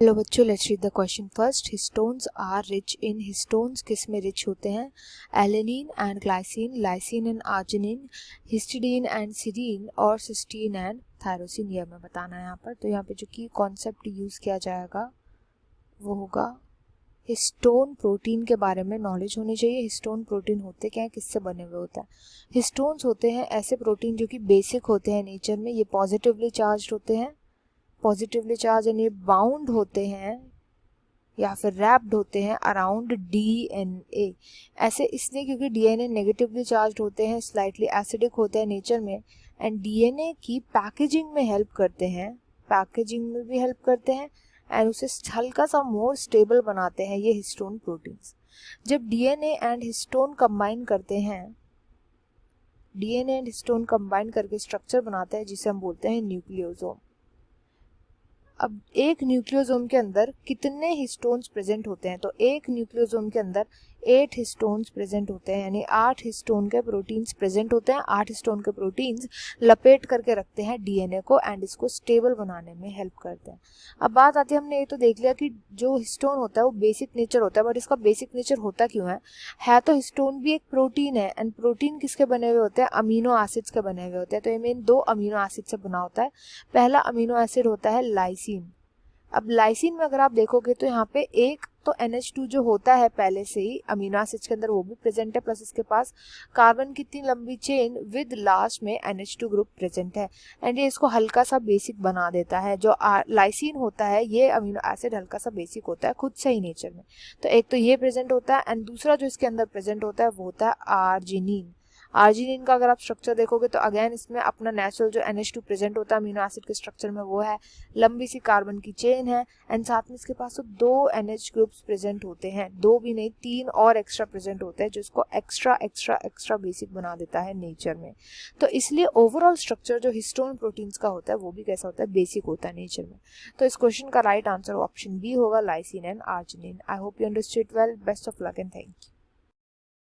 Hello बच्चों, let's read the question first. Histones are rich in. Histones किस में rich होते हैं? Alanine and glycine, lysine and arginine, histidine and serine और cysteine and tyrosine. ये हमें बताना है यहाँ पर। तो यहाँ पे जो की कॉन्सेप्ट यूज किया जाएगा वो होगा हिस्टोन प्रोटीन के बारे में नॉलेज होनी चाहिए। हिस्टोन प्रोटीन होते क्या है, किससे बने हुए होता है? हिस्टोन्स होते हैं ऐसे प्रोटीन जो कि बेसिक होते हैं नेचर में। ये पॉजिटिवली चार्ज होते हैं, पॉजिटिवली चार्ज यानी बाउंड होते हैं या फिर रैप्ड होते हैं अराउंड डीएनए। ऐसे इसलिए क्योंकि डीएनए नेगेटिवली चार्ज होते हैं, स्लाइटली एसिडिक होते हैं नेचर में, एंड डीएनए की पैकेजिंग में हेल्प करते हैं, पैकेजिंग में भी हेल्प करते हैं एंड उसे हल्का सा मोर स्टेबल बनाते हैं ये हिस्टोन प्रोटीन्स। जब डीएनए एंड हिस्टोन कंबाइन करते हैं, डीएनए एंड हिस्टोन कंबाइन करके स्ट्रक्चर बनाते हैं जिसे हम बोलते हैं न्यूक्लियोसोम। अब एक न्यूक्लियोसोम के अंदर कितने हिस्टोन्स प्रेजेंट होते हैं? तो एक न्यूक्लियोसोम के अंदर 8 हिस्टोन्स प्रेजेंट होते हैं, यानी 8 हिस्टोन के प्रोटीन्स प्रेजेंट होते हैं। 8 हिस्टोन के प्रोटीन्स लपेट करके रखते हैं डीएनए को एंड इसको स्टेबल बनाने में हेल्प करते हैं। अब बात आती है, हमने ये तो देख लिया कि जो हिस्टोन होता है वो बेसिक नेचर होता है, बट इसका बेसिक नेचर होता क्यों है तो हिस्टोन भी एक प्रोटीन है, एंड प्रोटीन किसके बने हुए होते हैं? अमीनो एसिड्स के बने हुए होते हैं। तो ये मेन 2 अमीनो एसिड से बना होता है। पहला अमीनो एसिड होता है लाइसिन। अब लाइसिन में अगर आप देखोगे तो यहाँ पे एक तो NH2 जो होता है पहले से ही अमीनो एसिड्स के अंदर वो भी प्रेजेंट है, प्लस इसके पास कार्बन की इतनी लंबी चेन विद लास्ट में NH2 ग्रुप प्रेजेंट है, एंड ये इसको हल्का सा बेसिक बना देता है। जो लाइसिन होता है ये अमीनो एसिड हल्का सा बेसिक होता है खुद से ही नेचर में। तो एक तो ये प्रेजेंट होता है, एंड दूसरा जो इसके अंदर प्रेजेंट होता है वो होता है आर्जिनिन। आर्जिनिन का अगर आप स्ट्रक्चर देखोगे तो अगेन इसमें अपना नेचुरल जो NH2 प्रेजेंट होता है अमीनो एसिड के स्ट्रक्चर में वो है, लंबी सी कार्बन की चेन है, एंड साथ में इसके पास तो 2 NH ग्रुप्स प्रेजेंट होते हैं, 2 भी नहीं 3 और एक्स्ट्रा प्रेजेंट होते हैं जो इसको एक्स्ट्रा एक्स्ट्रा एक्स्ट्रा बेसिक बना देता है नेचर में। तो इसलिए ओवरऑल स्ट्रक्चर जो हिस्टोन प्रोटीन्स का होता है वो भी कैसा होता है? बेसिक होता है नेचर में। तो इस क्वेश्चन का राइट आंसर ऑप्शन बी होगा, lysine and arginine. I hope you understood well. Best of luck and thank you.